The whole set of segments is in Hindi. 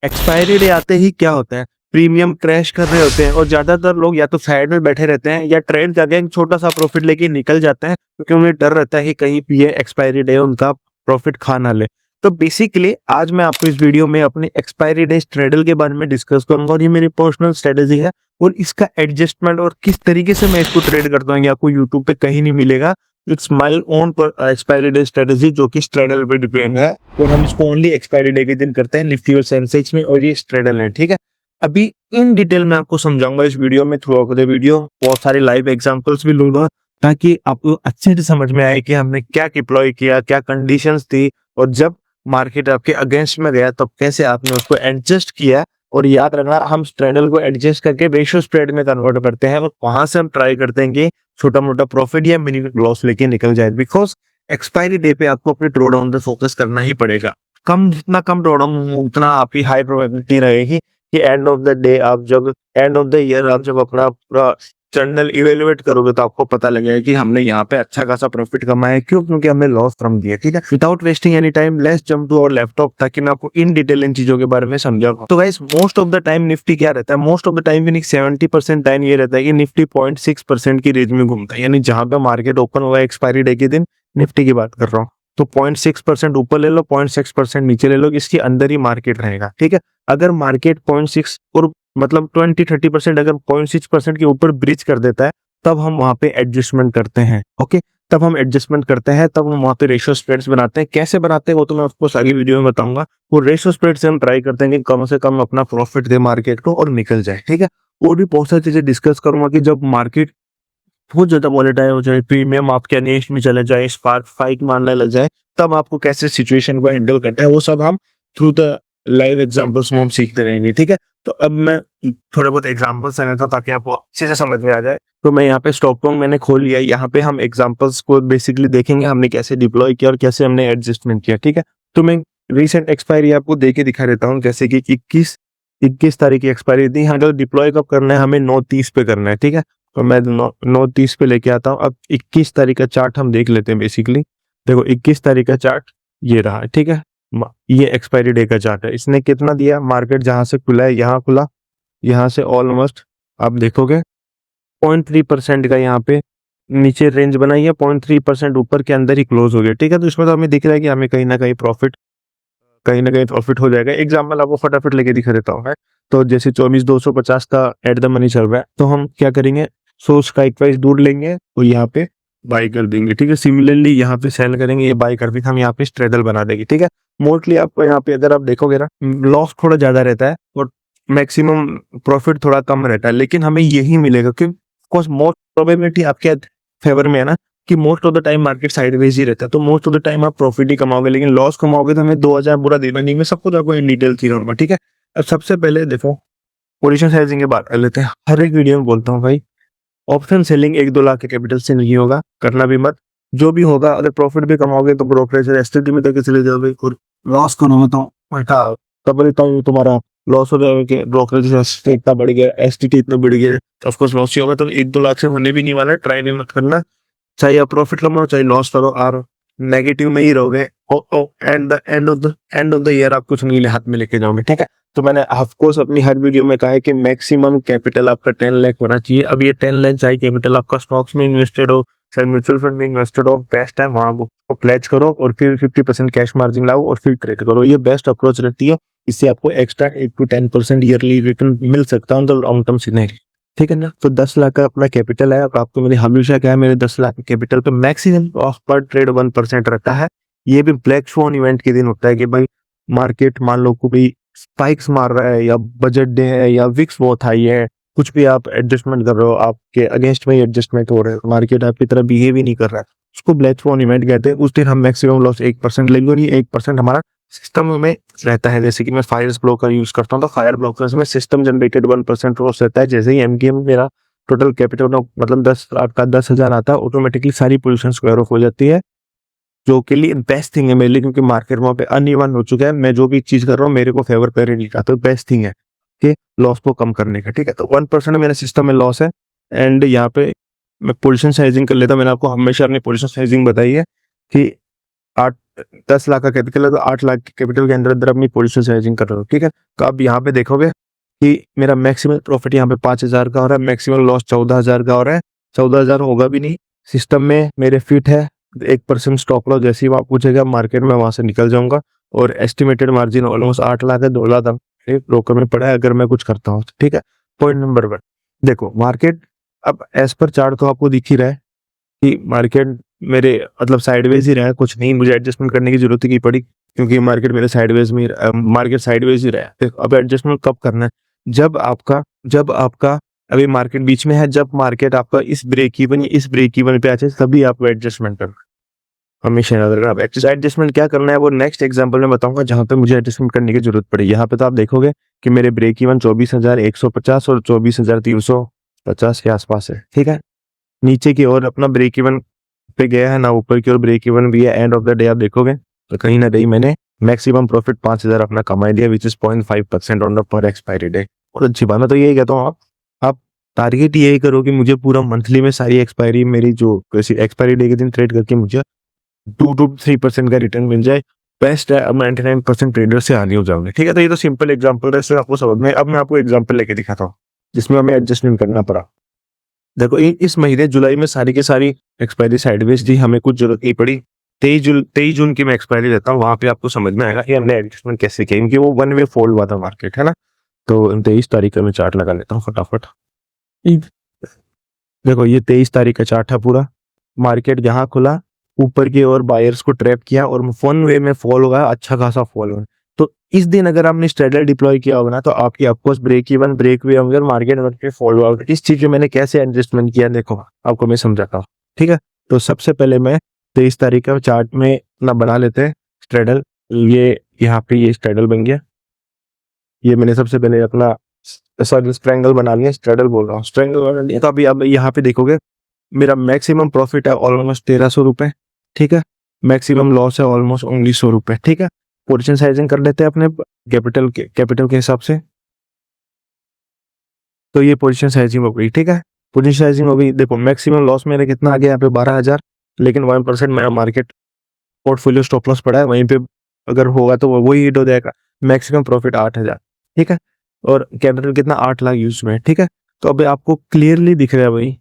एक्सपायरी डे आते ही क्या होता है, प्रीमियम क्रैश कर रहे होते हैं और ज्यादातर लोग या तो साइड में बैठे रहते हैं या ट्रेड करके एक छोटा सा प्रॉफिट लेके निकल जाते हैं, क्योंकि उन्हें डर रहता है कि कहीं भी ये एक्सपायरी डे उनका प्रॉफिट खा ना ले। तो बेसिकली आज मैं आपको इस वीडियो में अपने एक्सपायरी डे स्ट्रेडल के बारे में डिस्कस करूंगा और ये मेरी पर्सनल स्ट्रेटेजी है और इसका एडजस्टमेंट और किस तरीके से मैं इसको ट्रेड करता हूँ ये आपको यूट्यूब पे कहीं नहीं मिलेगा। It's my own expiry day strategy जो कि स्ट्रेडल पे डिपेंड है और हम इसको ओनली एक्सपायरी डे के दिन करते हैं निफ्टी और सेंसेक्स में, और ये स्ट्रेडल है। ठीक है, अभी इन डिटेल में आपको समझाऊंगा इस वीडियो में, थ्रू आउट द वीडियो बहुत सारे लाइव एग्जांपल्स भी लूंगा ताकि आपको अच्छे से समझ में आए कि हमने क्या डिप्लॉय किया, क्या कंडीशंस थी और जब मार्केट आपके अगेंस्ट में गया तब कैसे आपने उसको एडजस्ट किया। और याद रखना, हम स्ट्रेडल को एडजस्ट करके रेशियो स्प्रेड में कन्वर्ट करते हैं और वहां से हम ट्राई करते हैं कि छोटा मोटा प्रॉफिट या मिनिमम लॉस लेके निकल जाए, बिकॉज एक्सपायरी डे पे आपको अपने ड्रॉडाउन पे फोकस करना ही पड़ेगा। कम जितना कम ड्रॉडाउन उतना आपकी हाई प्रोबेबिलिटी रहेगी कि एंड ऑफ द डे आप जब एंड ऑफ द ईयर आप जब अपना पूरा जर्नल इवेलुएट करोगे तो आपको पता लगेगा कि हमने यहाँ पे अच्छा खासा प्रॉफिट कमाया। क्यों? क्योंकि हमने लॉस कम दिया। ठीक है, without wasting any time let's jump to our laptop ताकि मैं आपको इन डिटेल इन चीजों के बारे में समझाऊंगा। तो guys, most of the time Nifty क्या रहता है, most of the time 70% time ये रहता है कि निफ्टी 0.6% की रेंज में घूमता है, यानी जहां पे मार्केट ओपन हुआ एक्सपायरी डे के दिन, निफ्टी की बात कर रहा हूँ, तो 0.6% ऊपर ले लो, 0.6% नीचे ले लो, इसके अंदर ही मार्केट रहेगा। ठीक है, अगर मार्केट 0.6 और मतलब 20-30% अगर 0.6% के ऊपर ब्रिज कर देता है तब हम वहां पे एडजस्टमेंट करते हैं। ओके, तब हम एडजस्टमेंट करते हैं, तब हम वहां पे रेशियो स्प्रेड्स बनाते हैं। कैसे बनाते हैं वो तो मैं आपको सारी वीडियो में बताऊंगा। वो रेशियो स्प्रेड से हम ट्राई करते हैं कि कम से कम अपना प्रॉफिट दे मार्केट को और निकल जाए। ठीक है, और भी बहुत सारी चीजें डिस्कस करूंगा कि जब मार्केट बहुत ज्यादा वॉलेटाइल हो जाए, प्रीमियम आपके अगेंस्ट में चले जाए, स्पार्क फाइट मारने लग जाए, तब आपको कैसे सिचुएशन को हैंडल करना है वो सब हम थ्रू द लाइव एग्जांपल्स में हम सीखते रहेंगे। ठीक है, तो अब मैं थोड़े बहुत एग्जांपल्स देता हूं ताकि आपको अच्छे से समझ में आ जाए। तो मैं यहाँ पे स्टॉक मैंने खोल लिया, यहाँ पे हम एग्जांपल्स को बेसिकली देखेंगे हमने कैसे डिप्लॉय किया और कैसे हमने एडजस्टमेंट किया। ठीक है, तो मैं रिसेंट एक्सपायरी आपको दे के दिखा देता हूँ, जैसे कि 21 तारीख की एक्सपायरी थी। यहाँ जो डिप्लॉय कब करना है, हमें 9:30 पे करना है। ठीक है, तो मैं 9:30 पे लेके आता हूँ। अब 21 तारीख का चार्ट हम देख लेते हैं। बेसिकली देखो 21 तारीख का चार्ट ये रहा है। ठीक है, ये एक्सपायरी डे का चार्ट है। इसने कितना दिया, मार्केट जहां से खुला है यहाँ खुला, यहाँ से ऑलमोस्ट आप देखोगे 0.3% का यहाँ पे नीचे रेंज बनाई है, 0.3% ऊपर के अंदर ही क्लोज हो गया। ठीक है, तो इसमें तो हमें दिख रहा है कि हमें कहीं ना कहीं प्रॉफिट हो जाएगा। एग्जाम्पल आपको फटाफट लेके दिखा देता हूँ। तो जैसे 24,250 का एट द मनी चल रहा है, तो हम क्या करेंगे, सोर्स का एक प्राइस दूर लेंगे और यहाँ पे बाई कर देंगे। ठीक है, सिमिलरली यहाँ पे सेल करेंगे, ये बाई कर भी हम यहाँ पे स्ट्रेडल बना देंगे। ठीक है, मोस्टली आपको यहाँ पे अगर आप देखोगे ना, लॉस थोड़ा ज्यादा रहता है और मैक्सिमम प्रॉफिट थोड़ा कम रहता है, लेकिन हमें यही मिलेगा क्योंकि मोस्ट प्रोबेबिलिटी आपके फेवर में है ना कि most of the time market sideways ही रहता है, तो मोस्ट ऑफ द टाइम आप प्रॉफिट ही कमाओगे, लेकिन लॉस कमाओगे तो हमें 2,000 पूरा देना नहीं। मैं सब कुछ आपको इन डिटेल ही रहूंगा। ठीक है, अब सबसे पहले देखो पोजीशन साइजिंग की बात कर लेते हैं। हर एक वीडियो में बोलता हूँ भाई, ऑप्शन सेलिंग 1-2 लाख के कैपिटल से नहीं होगा, करना भी मत। जो भी होगा अगर प्रॉफिट भी कमाओगे तो ब्रोकरेज एसटीटी में तक चले जाओगे और लॉस करोगे तो उल्टा तब तुम्हारा लॉस हो जाएगा कि ब्रोकरेज इतना बढ़ गया, एसटीटी इतना बढ़ गया, ऑफकोर्स लॉस ही होगा। तो 1-2 लाख से होने भी नहीं वाला है, ट्राई नहीं मत करना। चाहे आप प्रॉफिट कमाओ चाहे लॉस करो, और नेगेटिव में ही रहोगे। एंड ऑफ द ईयर आप कुछ नीले हाथ में लेके जाओगे। ठीक है, तो मैंने ऑफकोर्स अपनी हर वीडियो में कहा है कि मैक्सिमम कैपिटल आपका 10 लाख होना चाहिए। अब ये 10 लाख चाहे कैपिटल आपका स्टॉक्स में इन्वेस्टेड हो चाहे म्यूचुअल फंड में इन्वेस्टेड हो, बेस्ट है वहां को प्लेज करो और फिर 50% कैश मार्जिन लाओ और फिर ट्रेड करो। ये बेस्ट अप्रोच रहती है, इससे आपको एक्स्ट्रा 8-10% ईयरली रिटर्न मिल सकता है लॉन्ग टर्म सिनेरियो। ठीक है ना, तो 10 लाख का अपना कैपिटल है। अब आपको मैंने हमेशा कहा है मेरे 10 लाख कैपिटल पे मैक्सिमम ऑफ पर ट्रेड 1% रहता है। ये भी ब्लैक स्वॉन इवेंट के दिन होता है कि भाई मार्केट मान लो कोई स्पाइक्स मार रहा है या बजट डे है या विक्स बहुत हाई है, कुछ भी आप एडजस्टमेंट कर रहे हो, आपके अगेंस्ट में एडजस्टमेंट हो रहे हैं, मार्केट आपकी तरह बिहेव ही नहीं कर रहा है, उसको ब्लैक स्वॉन इवेंट कहते हैं। उस दिन हम मैक्सिमम लॉस 1% लेंगे और ये 1% हमारा सिस्टम में रहता है। जैसे कि मैं फायर ब्लॉकर यूज करता हूँ, तो फायर ब्लॉकर्स में सिस्टम जनरेटेड 1% लॉस रहता है। जैसे ही एमकेएम मेरा टोटल कैपिटल मतलब 10 लाख का 10,000 आता है, ऑटोमेटिकली सारी पोजीशन स्क्वायर ऑफ हो जाती है, जो के लिए बेस्ट थिंग है मेरे लिए, क्योंकि मार्केट वहां पे अनइवन हो चुका है। मैं जो भी चीज कर रहा हूँ मेरे को फेवर कर ही नहीं रहा, तो बेस्ट थिंग है कि लॉस को कम करने का। ठीक है, तो 1% मेरे सिस्टम में लॉस है। एंड यहाँ पे मैं पोजीशन साइजिंग कर लेता हूँ। मैंने आपको हमेशा अपनी पोजीशन साइजिंग बताई है कि 8 10 लाख का कैपिटल है तो 8 लाख के कैपिटल के अंदर अंदर अपनी पोजीशन साइजिंग कर रहे हो, ठीक है। तो आप यहाँ पे देखोगे कि मेरा मैक्सिमम प्रॉफिट यहाँ पे 5,000 का हो रहा है, मैक्सिमम लॉस 14,000 का हो रहा है। 14,000 होगा भी नहीं, सिस्टम में मेरे फिट है। 1% स्टॉप लॉस जैसे ही वहाँ पूछेगा मार्केट में, वहां से निकल जाऊंगा। और एस्टिमेटेड मार्जिन ऑलमोस्ट 8 लाख है, 2 लाख ब्रोकर में पड़ा है अगर मैं कुछ करता हूँ, ठीक है। पॉइंट नंबर 1, देखो मार्केट अब एज पर चार्ट तो आपको दिख ही रहा है कि मार्केट मेरे मतलब साइडवेज ही रहा है, कुछ नहीं मुझे एडजस्टमेंट करने की जरूरत ही नहीं पड़ी, क्योंकि मार्केट मेरे साइडवेज में मार्केट साइडवेज ही रहा है। देखो अब एडजस्टमेंट कब करना है, जब आपका अभी मार्केट बीच में है, जब मार्केट आपका इस ब्रेक इवन पे आ जाए तभी आपको एडजस्टमेंट करना है। हमेशा याद रखना। अब एडजस्टमेंट क्या करना है वो नेक्स्ट एग्जांपल में बताऊंगा जहां पे मुझे एडजस्टमेंट करने की जरूरत पड़ी। यहाँ पे तो आप देखोगे कि मेरे ब्रेक इवन 24,150 और 24,350 के आसपास है, ठीक है। नीचे की ओर अपना ब्रेक इवन पे गया है ना, ऊपर की ओर ब्रेक इवन भी है। एंड ऑफ द डे आप देखोगे तो कहीं ना कहीं मैंने मैक्सिमम प्रॉफिट 5,000 अपना कमा लिया, विच इज 0.5% ऑन द पर एक्सपायरी डे। और अच्छी बात, मैं तो यही कहता हूँ आप टारगेट यही करो कि मुझे पूरा मंथली में सारी एक्सपायरी मेरी जो एक्सपायरी डे के दिन ट्रेड करके मुझे 2 to 3% का रिटर्न मिल जाए। बेस्ट है। अब 99% ट्रेडर से आनी हो जाऊंगे, ठीक है। तो ये तो सिंपल एग्जांपल है, इससे आपको समझ में। अब मैं आपको एग्जांपल लेके दिखाता हूँ जिसमें हमें एडजस्टमेंट करना पड़ा। देखो इस महीने जुलाई में सारी की सारी एक्सपायरी साइडवेज थी, हमें कुछ जरूरत नहीं पड़ी। 23 जून की मैं एक्सपायरी देता हूँ, वहां पे आपको समझ में आएगा कि हमने एडजस्टमेंट कैसे किया, क्योंकि वो वन वे फॉल हुआ था मार्केट, है ना। तो 23 तारीख का मैं चार्ट लगा लेता हूँ फटाफट। देखो ये 23 तारीख का चार्ट है पूरा। मार्केट जहां खुला ऊपर की ओर बायर्स को ट्रैप किया और वन वे में फॉल हुआ, अच्छा खासा फॉल हुआ। तो इस दिन अगर आपने स्ट्रेडल डिप्लॉय किया होगा ना तो आपकी ऑफकोर्स ब्रेक इवन ब्रेक भी होंगे और मार्केट फॉल हुआ। इस चीज में मैंने कैसे एडजस्टमेंट किया देखो आपको मैं समझाता हूँ, ठीक है। तो सबसे पहले मैं 23 तारीख का चार्ट में अपना बना लेते हैं स्ट्रेडल। ये यहाँ पे ये स्ट्रेडल बन गया। ये मैंने सबसे पहले अपना सॉरी स्ट्रैंगल बना लिया, स्ट्रेडल बोल रहा हूँ, स्ट्रैंगल बना लिया। तो अभी अब यहाँ पे देखोगे मेरा मैक्सिमम प्रॉफिट है ऑलमोस्ट 1,300 रुपए, ठीक है। मैक्सिमम लॉस है ऑलमोस्ट ओनली 100 रुपए, ठीक है। पोजीशन साइजिंग कर लेते हैं अपने कैपिटल के हिसाब से। तो ये पोजीशन साइजिंग हो गई, ठीक है। पोजीशन साइजिंग हो गई। देखो मैक्सिमम लॉस मेरे कितना आ गया यहाँ पे 12,000, लेकिन 1% मेरा मार्केट पोर्टफोलियो स्टॉप लॉस पड़ा है वहीं पे, अगर होगा तो वही हिट हो जाएगा। मैक्सिमम प्रॉफिट 8,000, ठीक है। और कैपिटल कितना 8 लाख यूज में, ठीक है। तो अभी आपको क्लियरली दिख रहा है भाई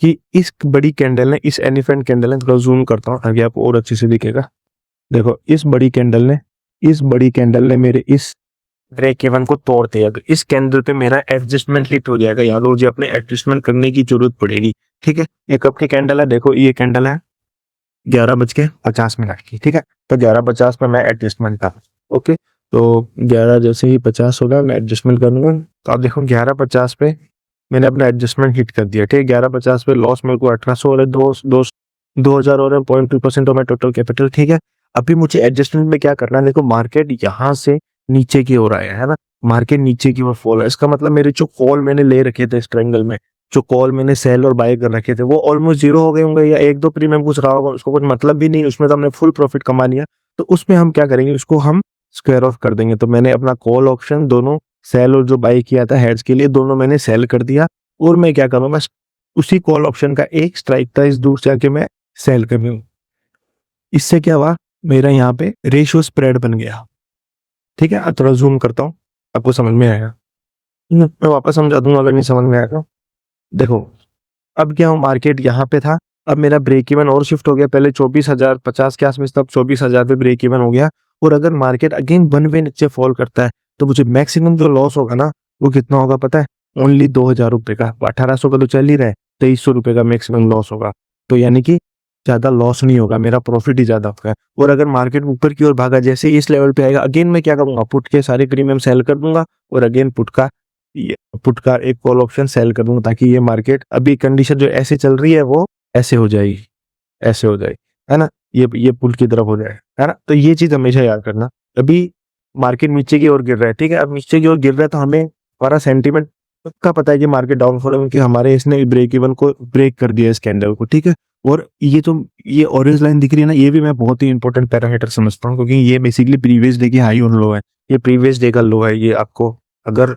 कि इस बड़ी कैंडल ने, इस एलिफेंट कैंडल ने, थोड़ा जूम करता हूँ ताकि आपको और अच्छे से दिखेगा। देखो इस बड़ी कैंडल ने मेरे इस ब्रेक इवन को तोड़ दिया। तो इस कैंडल पे मेरा एडजस्टमेंट हिट हो जाएगा, यार मुझे अपने एडजस्टमेंट करने की जरूरत पड़ेगी, ठीक है। ये कब की कैंडल है, देखो ये कैंडल है 11:50 की, ठीक है। तो 11:50 पे मैं एडजस्टमेंट का, ओके। तो 11 जैसे ही 50 होगा मैं एडजस्टमेंट करूंगा। तो आप देखो 11:50 पे मैंने अपना एडजस्टमेंट हिट कर दिया, ठीक है। 11:50 पे लॉस मेरे को 1,800 और 2,000 और 0.2% ऑफ माई टोटल कैपिटल, ठीक है। अभी मुझे एडजस्टमेंट में क्या करना है, देखो मार्केट यहाँ से नीचे की ओर आया है ना, मार्केट नीचे की ओर फॉल है। इसका मतलब मेरे जो कॉल मैंने ले रखे थे इस ट्रायंगल में, जो कॉल मैंने सेल और बाय कर रखे थे वो ऑलमोस्ट जीरो हो गए होंगे, या एक दो प्रीमियम कुछ रहा होगा, उसको कुछ मतलब भी नहीं, उसमें तो हमने फुल प्रॉफिट कमा लिया। तो उसमें हम क्या करेंगे, उसको हम स्क्वायर ऑफ कर देंगे। तो मैंने अपना कॉल ऑप्शन दोनों सेल और जो बाय किया था हेड्स के लिए, दोनों मैंने सेल कर दिया। और मैं क्या करूँ, मैं उसी कॉल ऑप्शन का एक स्ट्राइक था इस दूर से आके मैं सेल कर दूँ। इससे क्या हुआ, मेरा यहाँ पे रेशियो स्प्रेड बन गया, ठीक है। अब थोड़ा जूम करता हूँ, आपको समझ में आएगा। मैं वापस समझा दूंगा अगर नहीं समझ में आएगा। देखो अब क्या हूँ, मार्केट यहाँ पे था, अब मेरा ब्रेक इवन और शिफ्ट हो गया। पहले 24,050 के आसपास था, अब 24,000 पे ब्रेक इवन हो गया। और अगर मार्केट अगेन वन वे नीचे फॉल करता है तो मुझे मैक्सिमम जो लॉस होगा ना वो कितना होगा पता है, ओनली 2,000 रुपए का। 1,800 का तो चल ही रहा है, 2,300 रुपए का मैक्सिमम लॉस होगा। तो यानी कि ज्यादा लॉस नहीं होगा, मेरा प्रॉफिट ही ज्यादा होगा। और अगर मार्केट ऊपर की ओर भागा, जैसे इस लेवल पे आएगा, अगेन मैं क्या करूंगा, पुट के सारे प्रीमियम सेल कर दूंगा और अगेन पुट का एक कॉल ऑप्शन सेल कर दूंगा, ताकि ये मार्केट अभी कंडीशन जो ऐसे चल रही है वो ऐसे हो जाएगी, ऐसे हो जाएगी, है ना। ये पुट की तरफ हो जाए, है ना। तो ये चीज हमेशा याद करना। अभी मार्केट नीचे की ओर गिर रहा है, ठीक है। अब नीचे की ओर गिर रहा है तो हमें हमारा सेंटीमेंट का पता है कि मार्केट डाउनफॉल है, क्योंकि हमारे इसने ब्रेक इवन को ब्रेक कर दिया इस कैंडल को, ठीक है। और ये ऑरेंज लाइन दिख रही है ना, ये भी मैं बहुत ही इंपॉर्टेंट पैरामीटर समझता हूँ, क्योंकि ये बेसिकली प्रीवियस डे की हाई और लो है। ये प्रीवियस डे का लो है, ये आपको अगर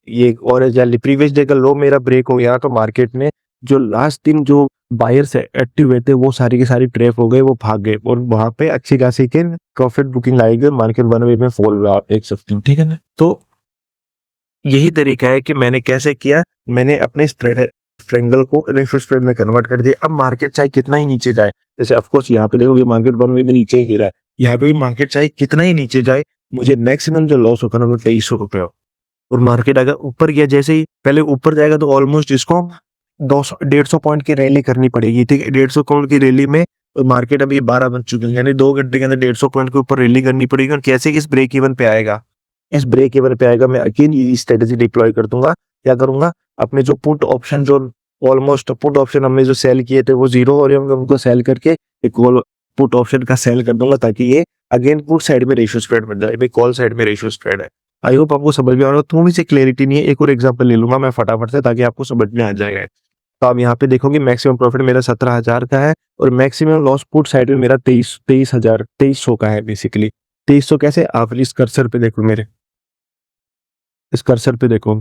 ये ऑरेंज या प्रीवियस डे का लो मेरा ब्रेक हो गया तो मार्केट ने जो लास्ट दिन जो बायर्स एक्टिव हुए थे वो सारी की सारी ट्रैप हो गए, वो भाग गए और वहां पे अच्छी खासी के प्रॉफिट बुकिंग लाएगी, मार्केट 1 वे में फॉल हुआ, आप देख सकते हो, ठीक है ना। तो यही तरीका है कि मैंने कैसे किया, मैंने अपने ट्रेंगल को रेशियो स्प्रेड में कन्वर्ट कर दिया। अब मार्केट चाहे कितना ही नीचे जाए, जैसे ऑफकोर्स यहाँ पे देखो मार्केट 1 वे में नीचे ही गिरा है, यहाँ पे भी मार्केट चाहे कितना ही नीचे जाए, मुझे मैक्सिमम जो लॉस होगा ना वो 2300 रुपये हो। और मार्केट अगर ऊपर गया, जैसे ही पहले ऊपर जाएगा तो ऑलमोस्ट इसको 200 150 पॉइंट की रैली करनी पड़ेगी, ठीक है। 150 पॉइंट की रैली में मार्केट अभी 12 बन चुके हैं, यानी 2 घंटे के अंदर 150 पॉइंट के ऊपर रैली करनी पड़ेगी। और कैसे इस ब्रेक इवन पे आएगा, इस ब्रेक इवन पे आएगा, मैं अगेन ये स्ट्रेटेजी डिप्लॉय कर दूंगा। क्या करूंगा, अपने जो पुट ऑप्शन, जो ऑलमोस्ट पुट ऑप्शन हमने जो सेल किए थे वो जीरो हो रहे होंगे, उनको सेल करके एक कॉल पुट ऑप्शन का सेल कर दूंगा, ताकि ये अगेन पुट साइड में रेशियो स्प्रेड बन जाए, भाई कॉल साइड में रेशियो स्प्रेड है। आई होप आपको समझ में आ रहा हो, थोड़ी सी क्लैरिटी नहीं है, एक और एग्जांपल ले लूंगा मैं फटाफट से ताकि आपको समझ में आ जाएगा। तो आप यहाँ पे देखोगे मैक्सिमम प्रॉफिट मेरा 17,000 का है और मैक्सिमम लॉस पुट साइड में मेरा 23,000 का है बेसिकली। 2300 कैसे, आप इस कर्सर पे देखो, मेरे इस कर्सर पे देखो,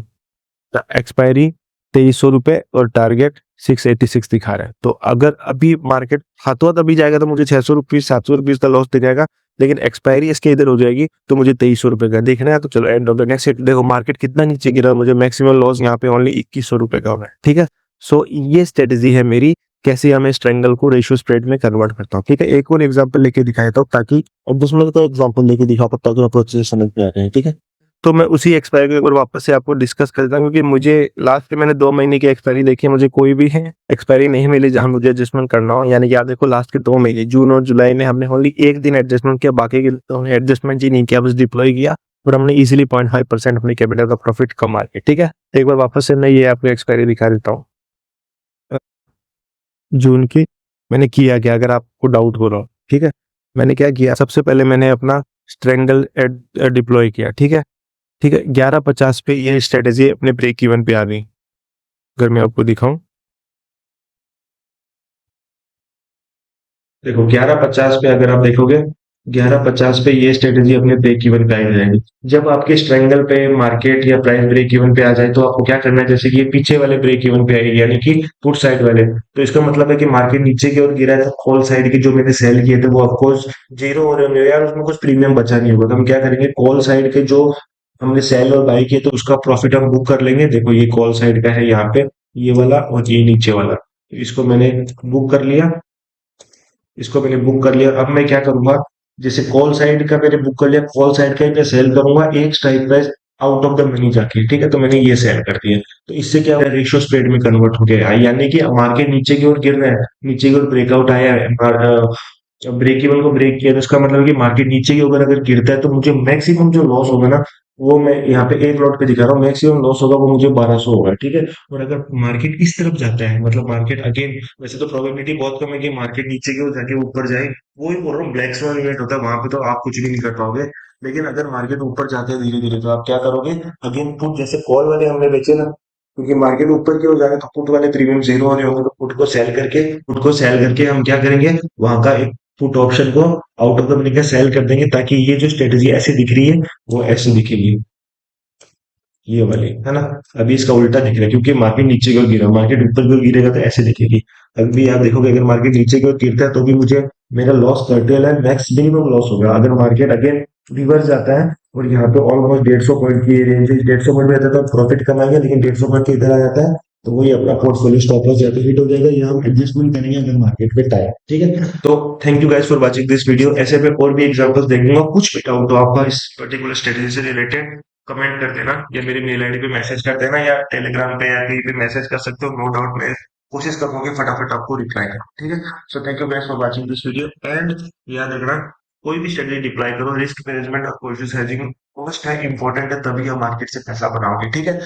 एक्सपायरी 2300 रुपए और टारगेट 686 दिखा रहा है। तो अगर अभी मार्केट हाथों हाथ अभी जाएगा तो मुझे 600 रुपीज 700 रुपीज का लॉस दे जाएगा, लेकिन एक्सपायरी इसके इधर हो जाएगी तो मुझे 2300 रुपए का देखना है। तो चलो एंड ऑफ द नेक्स्ट देखो मार्केट कितना नीचे गिरा, मुझे मैक्सिमम लॉस यहाँ पे ओनली 2100 रुपए का होना है, ठीक है। सो ये स्ट्रेटेजी है मेरी, कैसे हमें स्ट्रेंगल को रेशियो स्प्रेड में कन्वर्ट करता हूँ, ठीक है। एक और एग्जांपल लेके दिखाता हूँ ताकि, और दूसरा तो एग्जांपल लेके दिखा पाता हूँ प्रोसेस समझ में आ रहे हैं, ठीक है। तो मैं उसी एक्सपायरी को एक बार वापस से आपको डिस्कस करता हूँ, क्योंकि मुझे लास्ट में मैंने 2 महीने की एक्सपायरी देखी है, मुझे कोई भी है एक्सपायरी नहीं मिली जहां मुझे एडजस्टमेंट करना हो। यानी कि आप देखो लास्ट के 2 महीने जून और जुलाई में हमने ओनली एक दिन एडजस्टमेंट किया, बाकी के तो हमने एडजस्टमेंट ही नहीं किया, बस डिप्लॉय किया और हमने इजिली 0.5% अपने कैपिटल का प्रॉफिट कमा के, ठीक है। एक बार वापस से मैं ये आपको एक्सपायरी दिखा देता हूँ जून की। मैंने किया क्या, अगर आपको डाउट हो रहा हो, ठीक है। मैंने क्या किया, सबसे पहले मैंने अपना स्ट्रेंगल डिप्लॉय किया, ठीक है। ठीक है, 1150 पे ये स्ट्रेटेजी अपने ब्रेक इवन पे आ गई। अगर मैं आपको दिखाऊं, देखो 1150 पे अगर आप देखोगे, 1150 पे ये स्ट्रेटेजी अपने ब्रेक इवन पे आ जाएगी। जब आपके स्ट्रेंगल पे मार्केट या प्राइस ब्रेक इवन पे आ जाए तो आपको क्या करना है, जैसे कि ये पीछे वाले ब्रेक इवन पे आएगी, यानी कि पुट साइड वाले, तो इसका मतलब है कि मार्केट नीचे की ओर गिरा है, तो कॉल साइड के जो मैंने सेल किए थे वो ऑफकोर्स जीरो हो रहे होंगे यार, उसमें कुछ प्रीमियम बचा नहीं होगा। तो हम क्या करेंगे, कॉल साइड के जो हमने सेल और बाई किए तो उसका प्रॉफिट हम बुक कर लेंगे। देखो ये कॉल साइड का है यहाँ पे, ये वाला और ये नीचे वाला, इसको मैंने बुक कर लिया, इसको मैंने बुक कर लिया। अब मैं क्या करूंगा, जैसे कॉल साइड का मैंने बुक कर लिया, कॉल साइड का ही मैं सेल करूंगा एक strike price out of the money जाके, ठीक है। तो मैंने ये सेल कर दिया, तो इससे क्या होगा, रेशियो स्प्रेड में कन्वर्ट हो गया है, यानी कि मार्केट नीचे की ओर गिर रहा है, नीचे की ओर ब्रेकआउट आया है, ब्रेक इवन को ब्रेक किया, तो इसका मतलब है कि मार्केट नीचे की ओर अगर गिरता है तो मुझे मैक्सिमम जो लॉस होगा ना, वो मैं यहाँ पे एक लॉट पे दिखा रहा हूँ, मैक्सिमम लॉस होगा वो मुझे 1200 होगा, ठीक है। और अगर मार्केट इस तरफ जाता है, मतलब मार्केट अगेन, वैसे तो प्रोबेबिलिटी बहुत कम है कि मार्केट नीचे की ओर जाके ऊपर जाए, वो ही बोल रहा हूँ, ब्लैक स्वान इवेंट होता है, वहां पे तो आप कुछ भी नहीं कर पाओगे। लेकिन अगर मार्केट ऊपर जाते हैं धीरे धीरे, तो आप क्या करोगे, अगेन पुट जैसे कॉल वाले हमने बेचे ना, क्योंकि मार्केट ऊपर की ओर जाएगा तो पुट वाले प्रीमियम जीरो हो रहे होंगे, तो पुट को सेल करके हम क्या करेंगे, वहां का एक पुट ऑप्शन को आउट ऑफ द मनी का सेल कर देंगे, ताकि ये जो स्ट्रेटेजी ऐसे दिख रही है वो ऐसे दिखेगी, ये वाली है ना। अभी इसका उल्टा दिख रहा है क्योंकि मार्केट नीचे की ओर गिरा, मार्केट ऊपर की ओर गिरेगा तो ऐसे दिखेगी। अभी आप देखोगे अगर मार्केट नीचे की ओर गिरता है तो भी मुझे मेरा लॉस कर्टेल है, मैक्स मिनिमम लॉस होगा। अगर मार्केट अगेन रिवर्स जाता है और यहाँ पे ऑलमोस्ट 150 पॉइंट की रेंज, 150 पॉइंट में आता है तो प्रॉफिट कमाएंगे, लेकिन 150 पॉइंट के इधर आ जाता है तो वही अपना पोर्टफोलियो स्टॉप लॉस या तो हिट हो जाएगा, या हम एडजस्टमेंट करेंगे अगर मार्केट में टाइम, ठीक है। तो thank you guys for watching this video. ऐसे में और भी एग्जांपल्स देखूंगा, कुछ भी डाउट हो आपका इस पर्टिकुलर स्ट्रेटेजी से रिलेटेड, कमेंट कर देना या मेरी मेल आईडी पे मैसेज कर देना, या टेलीग्राम पे या कहीं पे मैसेज कर सकते हो, नो डाउट मैं कोशिश करूंगा कि फटाफट आपको रिप्लाई करूं, ठीक है। So thank you guys for watching this video and याद रखना, कोई भी स्ट्रेटेजी डिप्लॉय करो, रिस्क मैनेजमेंट और पोजीशन हेजिंग मोस्ट है इंपॉर्टेंट है, तभी आप मार्केट से पैसा बनाओगे, ठीक है।